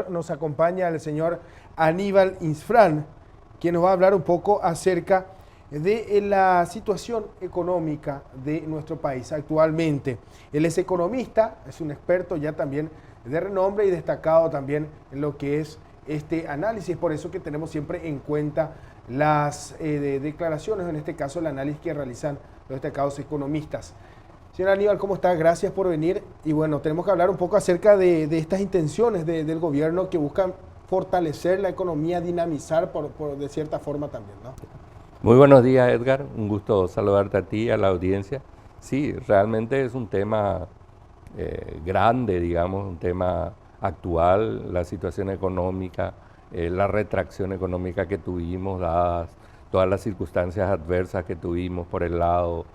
Nos acompaña el señor Aníbal Insfrán, quien nos va a hablar un poco acerca de la situación económica de nuestro país actualmente. Él es economista, es un experto ya también de renombre y destacado también en lo que es este análisis. Por eso que tenemos siempre en cuenta las declaraciones, en este caso el análisis que realizan los destacados economistas. Señor Aníbal, ¿cómo está? Gracias por venir. Y bueno, tenemos que hablar un poco acerca de estas intenciones del gobierno que buscan fortalecer la economía, dinamizar de cierta forma también, ¿no? Muy buenos días, Edgar. Un gusto saludarte a ti y a la audiencia. Sí, realmente es un tema grande, digamos, un tema actual, la situación económica, la retracción económica que tuvimos, dadas todas las circunstancias adversas que tuvimos por el lado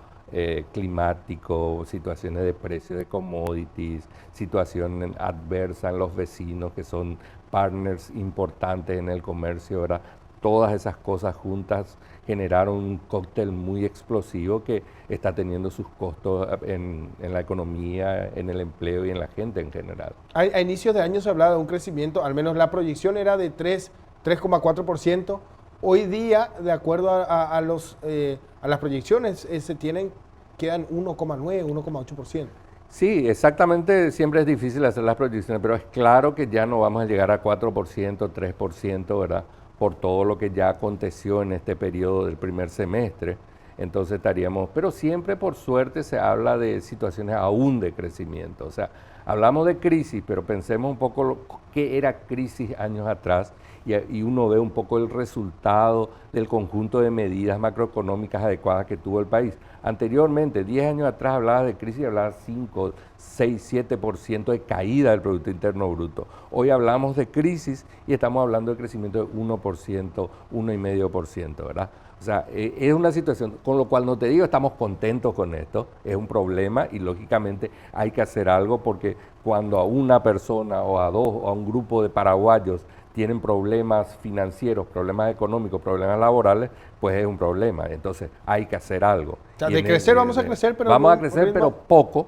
climático, situaciones de precio de commodities, situación adversa en los vecinos que son partners importantes en el comercio, ¿verdad? Todas esas cosas juntas generaron un cóctel muy explosivo que está teniendo sus costos en la economía, en el empleo y en la gente en general. A inicios de año se hablaba de un crecimiento, al menos la proyección era de 3,4%. Hoy día, de acuerdo a las proyecciones, quedan 1,9, 1,8%. Sí, exactamente, siempre es difícil hacer las proyecciones, pero es claro que ya no vamos a llegar a 4%, 3%, ¿verdad? Por todo lo que ya aconteció en este periodo del primer semestre. Entonces estaríamos, pero siempre por suerte se habla de situaciones aún de crecimiento. O sea, hablamos de crisis, pero pensemos un poco qué era crisis años atrás y uno ve un poco el resultado del conjunto de medidas macroeconómicas adecuadas que tuvo el país. Anteriormente, 10 años atrás hablaba de crisis y hablaba 5, 6, 7% de caída del Producto Interno Bruto. Hoy hablamos de crisis y estamos hablando de crecimiento de 1%, 1,5%, ¿verdad? O sea, es una situación, con lo cual no te digo, estamos contentos con esto, es un problema y lógicamente hay que hacer algo porque cuando a una persona o a dos o a un grupo de paraguayos tienen problemas financieros, problemas económicos, problemas laborales, pues es un problema. Entonces hay que hacer algo. O sea, de crecer vamos a crecer, pero vamos a crecer, pero poco,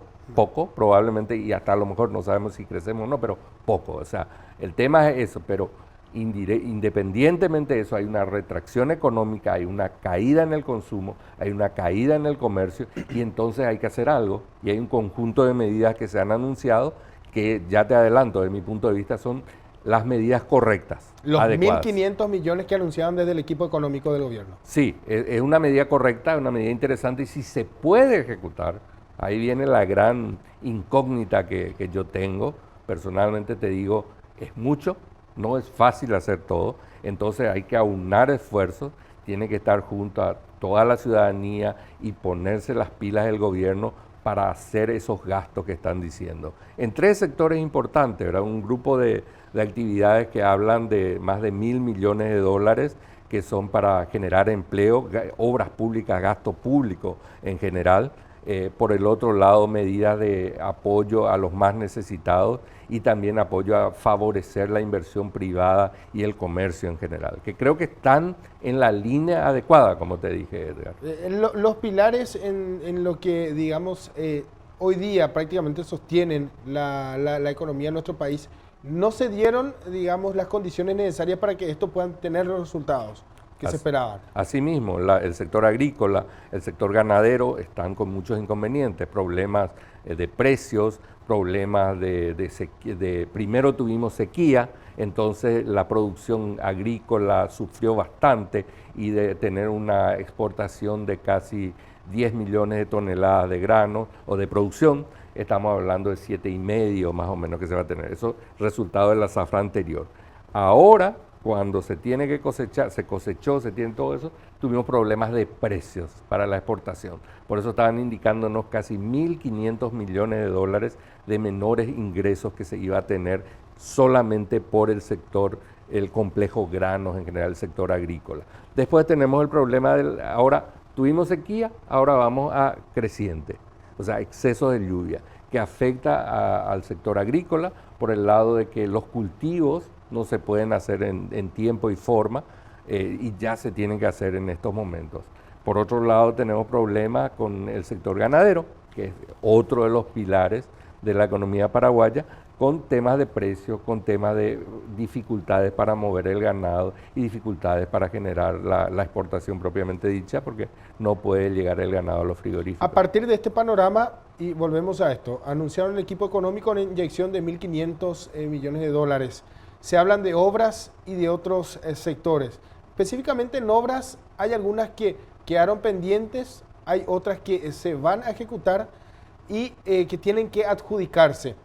probablemente, y hasta a lo mejor no sabemos si crecemos o no, pero poco. O sea, el tema es eso, pero independientemente de eso, hay una retracción económica, hay una caída en el consumo, hay una caída en el comercio, y entonces hay que hacer algo, y hay un conjunto de medidas que se han anunciado, que ya te adelanto, desde mi punto de vista, son las medidas correctas, los adecuadas. 1.500 millones que anunciaban desde el equipo económico del gobierno. Sí, es una medida correcta, es una medida interesante, y si se puede ejecutar, ahí viene la gran incógnita que yo tengo. Personalmente te digo, es mucho, no es fácil hacer todo, entonces hay que aunar esfuerzos, tiene que estar junto a toda la ciudadanía y ponerse las pilas del gobierno para hacer esos gastos que están diciendo. En tres sectores importantes, ¿verdad? Un grupo de actividades que hablan de más de 1.000 millones de dólares que son para generar empleo, obras públicas, gasto público en general. Por el otro lado, medidas de apoyo a los más necesitados y también apoyo a favorecer la inversión privada y el comercio en general, que creo que están en la línea adecuada, como te dije, Edgar. Los pilares en lo que, digamos, hoy día prácticamente sostienen la economía de nuestro país, no se dieron, digamos, las condiciones necesarias para que esto puedan tener los resultados que se esperaban. Asimismo, el sector agrícola, el sector ganadero están con muchos inconvenientes, problemas de precios, problemas primero tuvimos sequía, entonces la producción agrícola sufrió bastante y de tener una exportación de casi 10 millones de toneladas de grano o de producción, estamos hablando de 7,5 más o menos que se va a tener. Eso resultado de la zafra anterior. Ahora, cuando se tiene que cosechar, se cosechó, se tiene todo eso, tuvimos problemas de precios para la exportación. Por eso estaban indicándonos casi 1.500 millones de dólares de menores ingresos que se iba a tener solamente por el sector, el complejo granos en general, el sector agrícola. Después tenemos el problema ahora tuvimos sequía, ahora vamos a creciente, o sea, exceso de lluvia, que afecta al sector agrícola por el lado de que los cultivos no se pueden hacer en tiempo y forma y ya se tienen que hacer en estos momentos. Por otro lado, tenemos problemas con el sector ganadero, que es otro de los pilares de la economía paraguaya, con temas de precios, con temas de dificultades para mover el ganado y dificultades para generar la exportación propiamente dicha, porque no puede llegar el ganado a los frigoríficos. A partir de este panorama, y volvemos a esto, anunciaron el equipo económico una inyección de 1.500 millones de dólares. Se hablan de obras y de otros sectores. Específicamente en obras hay algunas que quedaron pendientes, hay otras que se van a ejecutar y que tienen que adjudicarse.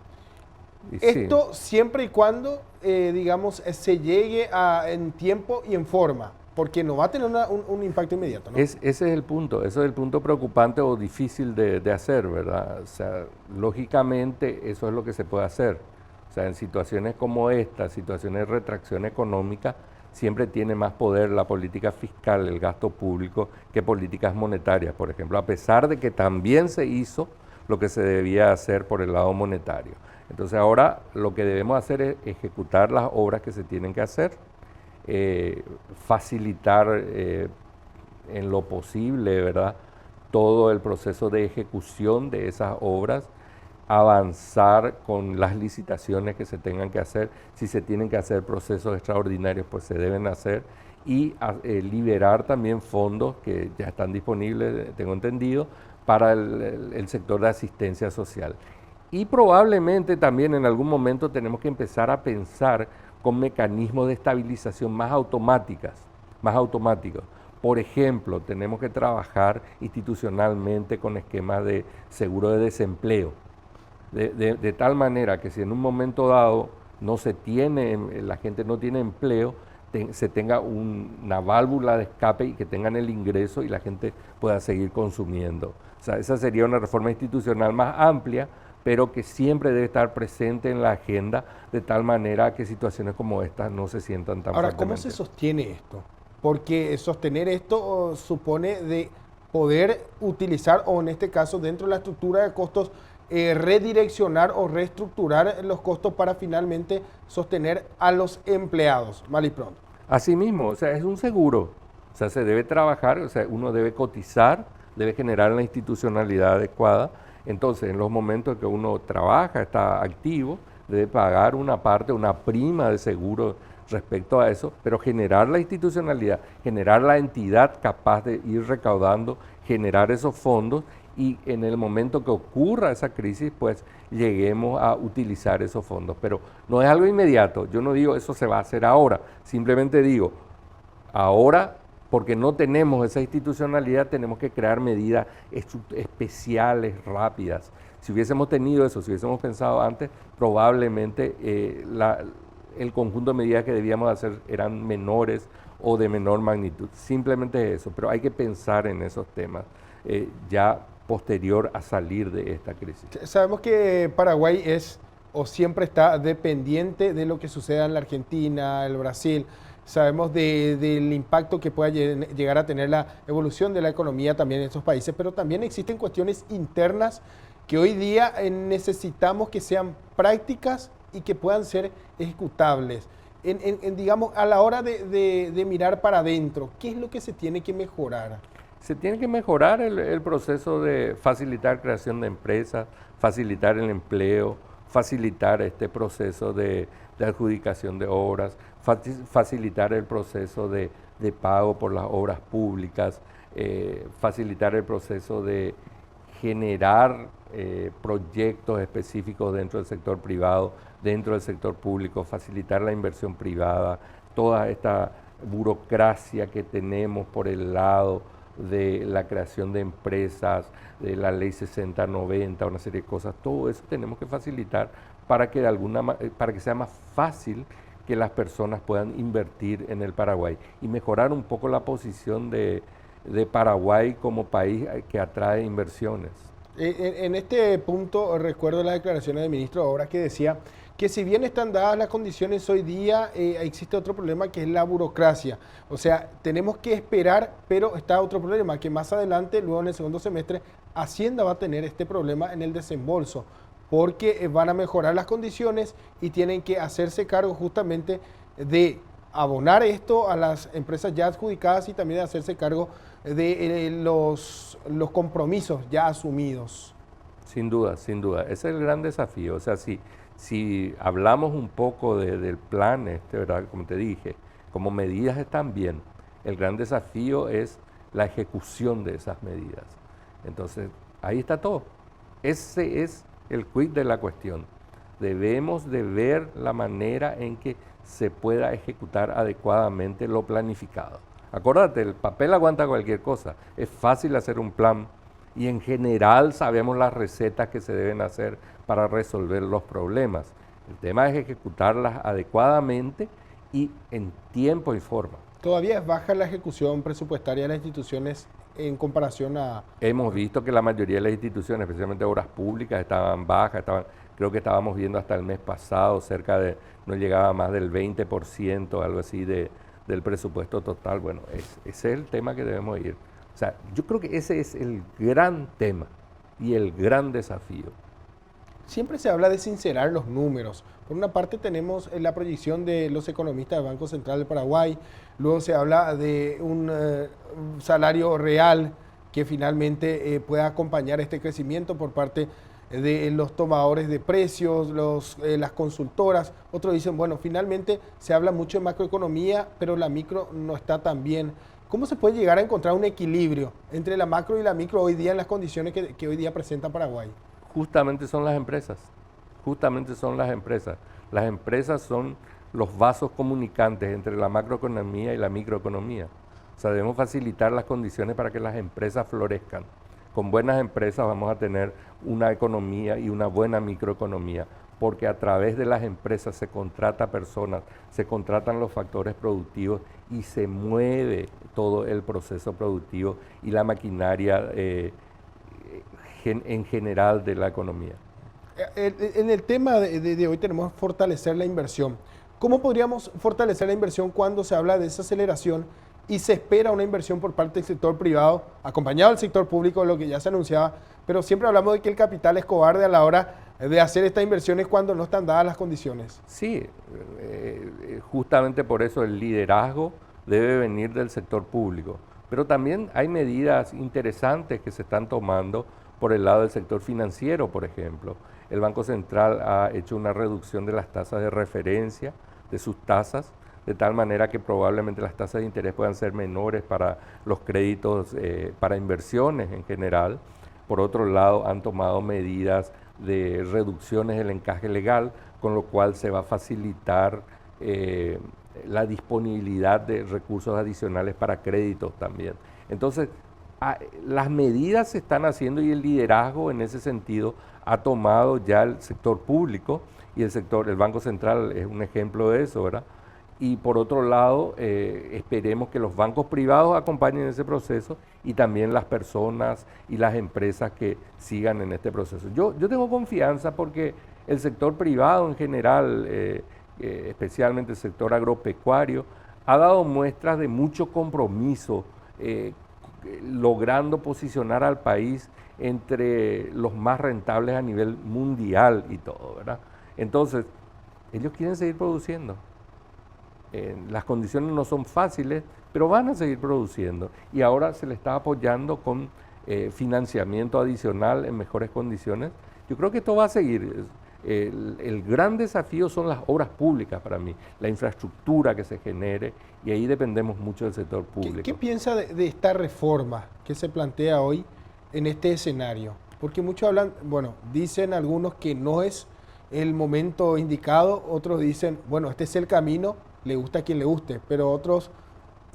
Esto siempre y cuando, digamos, se llegue en tiempo y en forma, porque no va a tener un impacto inmediato, ¿no? Ese es el punto, ese es el punto preocupante o difícil de hacer, ¿verdad? O sea, lógicamente eso es lo que se puede hacer. O sea, en situaciones como esta, situaciones de retracción económica, siempre tiene más poder la política fiscal, el gasto público, que políticas monetarias, por ejemplo, a pesar de que también se hizo lo que se debía hacer por el lado monetario. Entonces ahora lo que debemos hacer es ejecutar las obras que se tienen que hacer, facilitar en lo posible, ¿verdad?, todo el proceso de ejecución de esas obras, avanzar con las licitaciones que se tengan que hacer. Si se tienen que hacer procesos extraordinarios, pues se deben hacer, y liberar también fondos que ya están disponibles, tengo entendido, para el sector de asistencia social. Y probablemente también en algún momento tenemos que empezar a pensar con mecanismos de estabilización más automáticos. Por ejemplo, tenemos que trabajar institucionalmente con esquemas de seguro de desempleo, de tal manera que si en un momento dado la gente no tiene empleo, se tenga una válvula de escape y que tengan el ingreso y la gente pueda seguir consumiendo. O sea, esa sería una reforma institucional más amplia, pero que siempre debe estar presente en la agenda, de tal manera que situaciones como estas no se sientan tan Ahora, fuertemente. ¿cómo se sostiene esto? Porque sostener esto supone de poder utilizar, o en este caso dentro de la estructura de costos, redireccionar o reestructurar los costos para finalmente sostener a los empleados, mal y pronto. Así mismo, o sea, es un seguro, o sea, se debe trabajar, o sea, uno debe cotizar, debe generar la institucionalidad adecuada. Entonces, en los momentos que uno trabaja, está activo, debe pagar una parte, una prima de seguro respecto a eso, pero generar la institucionalidad, generar la entidad capaz de ir recaudando, generar esos fondos, y en el momento que ocurra esa crisis, pues lleguemos a utilizar esos fondos. Pero no es algo inmediato, yo no digo eso se va a hacer ahora, simplemente digo, ahora, porque no tenemos esa institucionalidad, tenemos que crear medidas especiales, rápidas. Si hubiésemos tenido eso, si hubiésemos pensado antes, probablemente el conjunto de medidas que debíamos hacer eran menores o de menor magnitud. Simplemente eso, pero hay que pensar en esos temas ya posterior a salir de esta crisis. Sabemos que Paraguay es o siempre está dependiente de lo que suceda en la Argentina, el Brasil. Sabemos del impacto que pueda llegar a tener la evolución de la economía también en estos países, pero también existen cuestiones internas que hoy día necesitamos que sean prácticas y que puedan ser ejecutables. Digamos, a la hora de mirar para adentro, ¿qué es lo que se tiene que mejorar? Se tiene que mejorar el proceso de facilitar creación de empresas, facilitar el empleo, facilitar este proceso de adjudicación de obras, facilitar el proceso de pago por las obras públicas, facilitar el proceso de generar proyectos específicos dentro del sector privado, dentro del sector público, facilitar la inversión privada, toda esta burocracia que tenemos por el lado de la creación de empresas, de la ley 6090, una serie de cosas, todo eso tenemos que facilitar para que para que sea más fácil que las personas puedan invertir en el Paraguay y mejorar un poco la posición de Paraguay como país que atrae inversiones. En este punto recuerdo las declaraciones del ministro de Obras que decía que si bien están dadas las condiciones hoy día, existe otro problema que es la burocracia. O sea, tenemos que esperar, pero está otro problema, que más adelante, luego en el segundo semestre, Hacienda va a tener este problema en el desembolso, porque van a mejorar las condiciones y tienen que hacerse cargo justamente de abonar esto a las empresas ya adjudicadas y también de hacerse cargo de los compromisos ya asumidos. Sin duda, ese es el gran desafío. O sea, si Si hablamos un poco del plan, ¿verdad? Como te dije, como medidas están bien, el gran desafío es la ejecución de esas medidas. Entonces, ahí está todo. Ese es el quid de la cuestión. Debemos de ver la manera en que se pueda ejecutar adecuadamente lo planificado. Acuérdate, el papel aguanta cualquier cosa. Es fácil hacer un plan y en general sabemos las recetas que se deben hacer para resolver los problemas. El tema es ejecutarlas adecuadamente y en tiempo y forma. Todavía es baja la ejecución presupuestaria de las instituciones en comparación a... Hemos visto que la mayoría de las instituciones, especialmente obras públicas, estaban bajas, creo que estábamos viendo hasta el mes pasado no llegaba a más del 20%, algo así del presupuesto total. Bueno, ese es el tema que debemos ir. O sea, yo creo que ese es el gran tema y el gran desafío. Siempre se habla de sincerar los números. Por una parte tenemos la proyección de los economistas del Banco Central del Paraguay, luego se habla de un salario real que finalmente pueda acompañar este crecimiento por parte de los tomadores de precios, las consultoras. Otros dicen, bueno, finalmente se habla mucho de macroeconomía, pero la micro no está tan bien. ¿Cómo se puede llegar a encontrar un equilibrio entre la macro y la micro hoy día en las condiciones que hoy día presenta Paraguay? Justamente son las empresas, justamente son las empresas. Las empresas son los vasos comunicantes entre la macroeconomía y la microeconomía. O sea, debemos facilitar las condiciones para que las empresas florezcan. Con buenas empresas vamos a tener una economía y una buena microeconomía, porque a través de las empresas se contrata personas, se contratan los factores productivos y se mueve todo el proceso productivo y la maquinaria en general de la economía. En el tema de hoy tenemos que fortalecer la inversión. ¿Cómo podríamos fortalecer la inversión cuando se habla de desaceleración y se espera una inversión por parte del sector privado, acompañado del sector público, lo que ya se anunciaba, pero siempre hablamos de que el capital es cobarde a la hora de hacer estas inversiones cuando no están dadas las condiciones? Sí, justamente por eso el liderazgo debe venir del sector público, pero también hay medidas interesantes que se están tomando por el lado del sector financiero, por ejemplo. El Banco Central ha hecho una reducción de las tasas de referencia, de sus tasas, de tal manera que probablemente las tasas de interés puedan ser menores para los créditos, para inversiones en general. Por otro lado, han tomado medidas de reducciones del encaje legal, con lo cual se va a facilitar la disponibilidad de recursos adicionales para créditos también. Entonces, las medidas se están haciendo y el liderazgo en ese sentido ha tomado ya el sector público y el Banco Central es un ejemplo de eso, ¿verdad? Y por otro lado, esperemos que los bancos privados acompañen ese proceso y también las personas y las empresas que sigan en este proceso. Yo tengo confianza porque el sector privado en general, especialmente el sector agropecuario, ha dado muestras de mucho compromiso, logrando posicionar al país entre los más rentables a nivel mundial y todo, ¿verdad? Entonces, ellos quieren seguir produciendo. Las condiciones no son fáciles, pero van a seguir produciendo. Y ahora se le está apoyando con financiamiento adicional en mejores condiciones. Yo creo que esto va a seguir. El gran desafío son las obras públicas para mí, la infraestructura que se genere, y ahí dependemos mucho del sector público. ¿Qué piensa de esta reforma que se plantea hoy en este escenario? Porque muchos hablan, bueno, dicen algunos que no es el momento indicado, otros dicen, bueno, este es el camino, le gusta a quien le guste, pero otros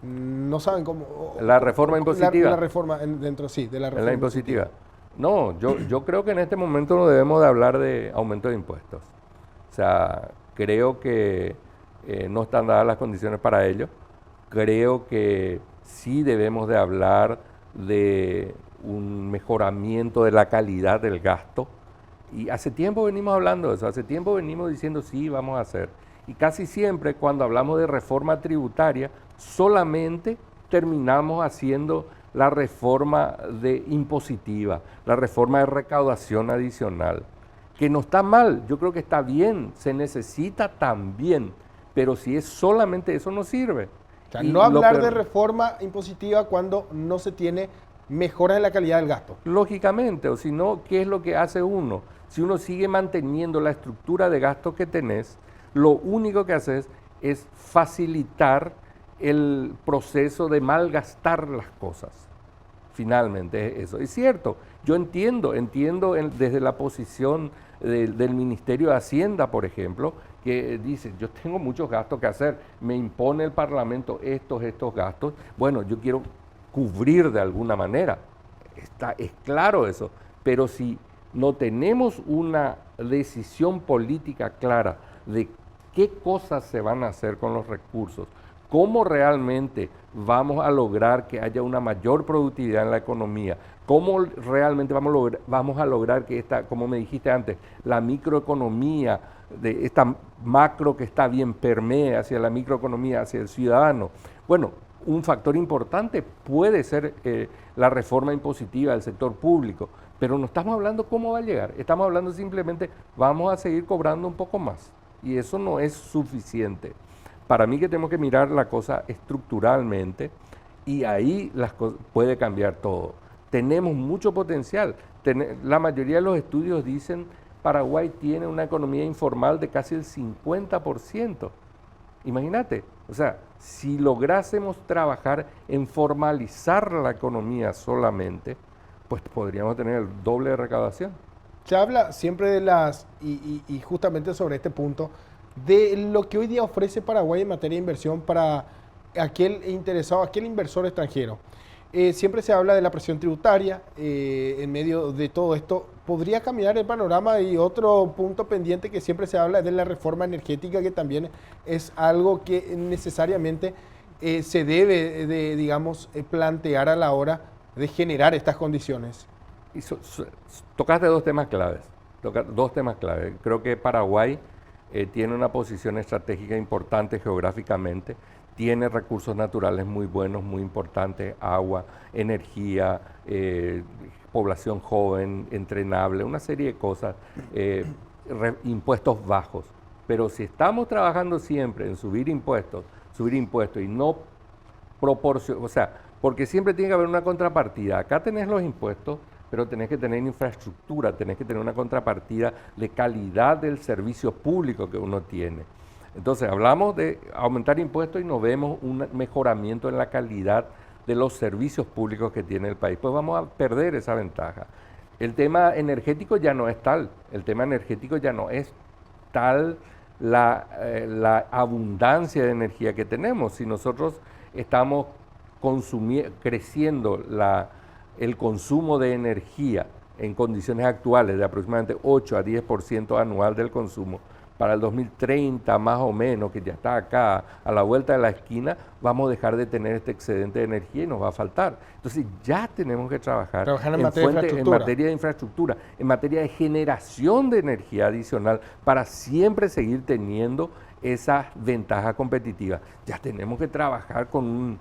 no saben cómo... La reforma impositiva. La reforma dentro, sí, de la reforma impositiva. No, yo creo que en este momento no debemos de hablar de aumento de impuestos. O sea, creo que no están dadas las condiciones para ello. Creo que sí debemos de hablar de un mejoramiento de la calidad del gasto. Y hace tiempo venimos hablando de eso, hace tiempo venimos diciendo sí, vamos a hacer. Y casi siempre cuando hablamos de reforma tributaria, solamente terminamos haciendo la reforma impositiva, la reforma de recaudación adicional, que no está mal, yo creo que está bien, se necesita también, pero si es solamente eso no sirve. O sea, no hablar de reforma impositiva cuando no se tiene mejoras en la calidad del gasto. Lógicamente, o si no, ¿qué es lo que hace uno? Si uno sigue manteniendo la estructura de gastos que tenés, lo único que haces es facilitar el proceso de malgastar las cosas. Finalmente, eso es cierto. Yo entiendo desde la posición del Ministerio de Hacienda, por ejemplo, que dice, yo tengo muchos gastos que hacer, me impone el Parlamento estos gastos, bueno, yo quiero cubrir de alguna manera, es claro eso, pero si no tenemos una decisión política clara de qué cosas se van a hacer con los recursos, cómo realmente vamos a lograr que haya una mayor productividad en la economía, cómo realmente vamos a lograr que esta, como me dijiste antes, la microeconomía, de esta macro que está bien permee hacia la microeconomía, hacia el ciudadano. Bueno, un factor importante puede ser la reforma impositiva del sector público, pero no estamos hablando cómo va a llegar, estamos hablando simplemente vamos a seguir cobrando un poco más y eso no es suficiente. Para mí que tenemos que mirar la cosa estructuralmente y ahí puede cambiar todo. Tenemos mucho potencial. La mayoría de los estudios dicen Paraguay tiene una economía informal de casi el 50%. Imagínate, o sea, si lográsemos trabajar en formalizar la economía solamente, pues podríamos tener el doble de recaudación. Se habla siempre de y justamente sobre este punto, de lo que hoy día ofrece Paraguay en materia de inversión para aquel interesado, aquel inversor extranjero. Siempre se habla de la presión tributaria, en medio de todo esto, ¿podría cambiar el panorama? Y otro punto pendiente que siempre se habla es de la reforma energética, que también es algo que necesariamente se debe de, digamos, plantear a la hora de generar estas condiciones. Y tocaste dos temas claves, Creo que Paraguay tiene una posición estratégica importante geográficamente, tiene recursos naturales muy buenos, muy importantes, agua, energía, población joven, entrenable, una serie de cosas, impuestos bajos. Pero si estamos trabajando siempre en subir impuestos y no proporcionar, o sea, porque siempre tiene que haber una contrapartida. Acá tenés los impuestos, pero tenés que tener infraestructura, tenés que tener una contrapartida de calidad del servicio público que uno tiene. Entonces, hablamos de aumentar impuestos y no vemos un mejoramiento en la calidad de los servicios públicos que tiene el país. Pues vamos a perder esa ventaja. El tema energético ya no es tal. La abundancia de energía que tenemos. Si nosotros estamos creciendo el consumo de energía en condiciones actuales de aproximadamente 8 a 10% anual del consumo, para el 2030 más o menos, que ya está acá a la vuelta de la esquina, vamos a dejar de tener este excedente de energía y nos va a faltar. Entonces ya tenemos que trabajar en materia de infraestructura, en materia de generación de energía adicional para siempre seguir teniendo esa ventaja competitiva. Ya tenemos que trabajar con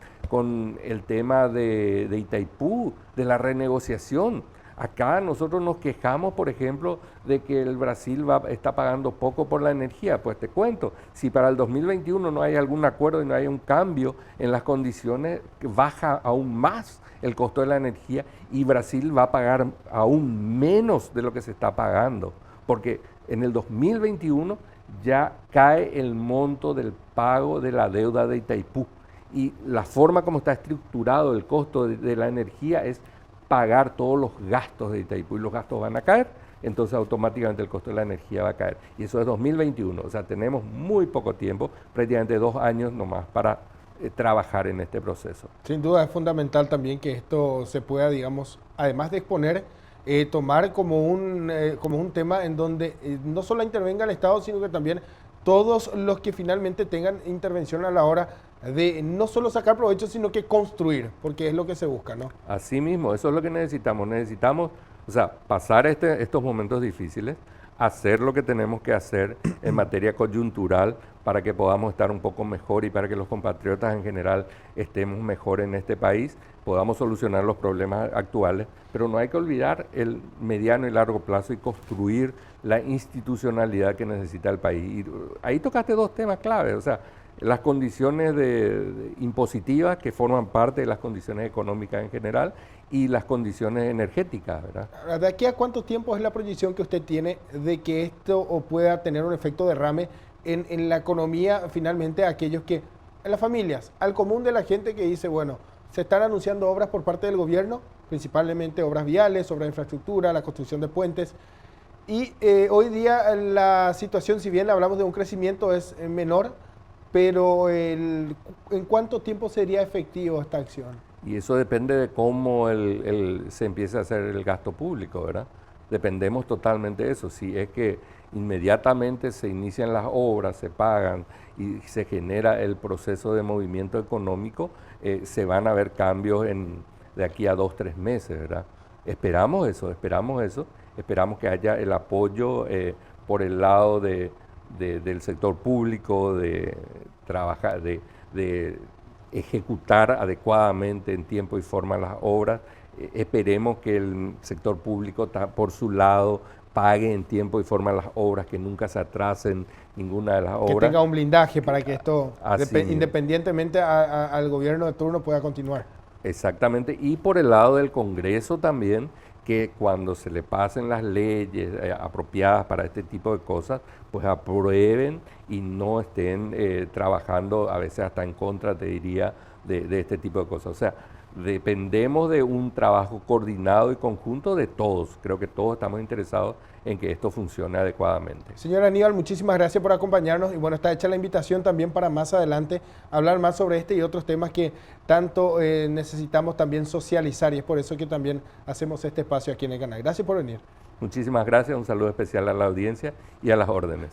el tema de Itaipú, de la renegociación. Acá nosotros nos quejamos, por ejemplo, de que el Brasil está pagando poco por la energía. Pues te cuento, si para el 2021 no hay algún acuerdo y no hay un cambio en las condiciones, baja aún más el costo de la energía y Brasil va a pagar aún menos de lo que se está pagando. Porque en el 2021 ya cae el monto del pago de la deuda de Itaipú. Y la forma como está estructurado el costo de la energía es pagar todos los gastos de Itaipú y los gastos van a caer, entonces automáticamente el costo de la energía va a caer. Y eso es 2021, o sea, tenemos muy poco tiempo, prácticamente 2 años nomás para trabajar en este proceso. Sin duda es fundamental también que esto se pueda, digamos, además de exponer, tomar como un tema en donde no solo intervenga el Estado, sino que también todos los que finalmente tengan intervención a la hora de no solo sacar provecho, sino que construir, porque es lo que se busca, ¿no? Así mismo, eso es lo que necesitamos. Necesitamos, o sea, pasar estos momentos difíciles, hacer lo que tenemos que hacer en materia coyuntural para que podamos estar un poco mejor y para que los compatriotas en general estemos mejor en este país, podamos solucionar los problemas actuales, pero no hay que olvidar el mediano y largo plazo y construir la institucionalidad que necesita el país. Y ahí tocaste 2 temas claves, o sea, las condiciones impositivas que forman parte de las condiciones económicas en general y las condiciones energéticas, ¿verdad? Ahora, ¿de aquí a cuánto tiempo es la proyección que usted tiene de que esto o pueda tener un efecto derrame en la economía, finalmente, a aquellos que, en las familias, al común de la gente que dice, bueno, se están anunciando obras por parte del gobierno, principalmente obras viales, obras de infraestructura, la construcción de puentes, y hoy día la situación, si bien hablamos de un crecimiento, es menor, pero ¿en cuánto tiempo sería efectivo esta acción? Y eso depende de cómo se empiece a hacer el gasto público, ¿verdad? Dependemos totalmente de eso. Si es que inmediatamente se inician las obras, se pagan y se genera el proceso de movimiento económico, se van a ver cambios de aquí a 2, 3 meses, ¿verdad? Esperamos eso, esperamos que haya el apoyo por el lado del sector público, de trabajar, de ejecutar adecuadamente en tiempo y forma las obras. Esperemos que el sector público por su lado pague en tiempo y forma las obras, que nunca se atrasen ninguna de las obras. Que tenga un blindaje para que esto, independientemente al gobierno de turno, pueda continuar. Exactamente, y por el lado del Congreso también, que cuando se le pasen las leyes apropiadas para este tipo de cosas, pues aprueben y no estén trabajando a veces hasta en contra, te diría, de este tipo de cosas. O sea, dependemos de un trabajo coordinado y conjunto de todos. Creo que todos estamos interesados en que esto funcione adecuadamente. Señor Aníbal, muchísimas gracias por acompañarnos y bueno, está hecha la invitación también para más adelante hablar más sobre este y otros temas que tanto necesitamos también socializar, y es por eso que también hacemos este espacio aquí en el canal. Gracias por venir. Muchísimas gracias, un saludo especial a la audiencia y a las órdenes.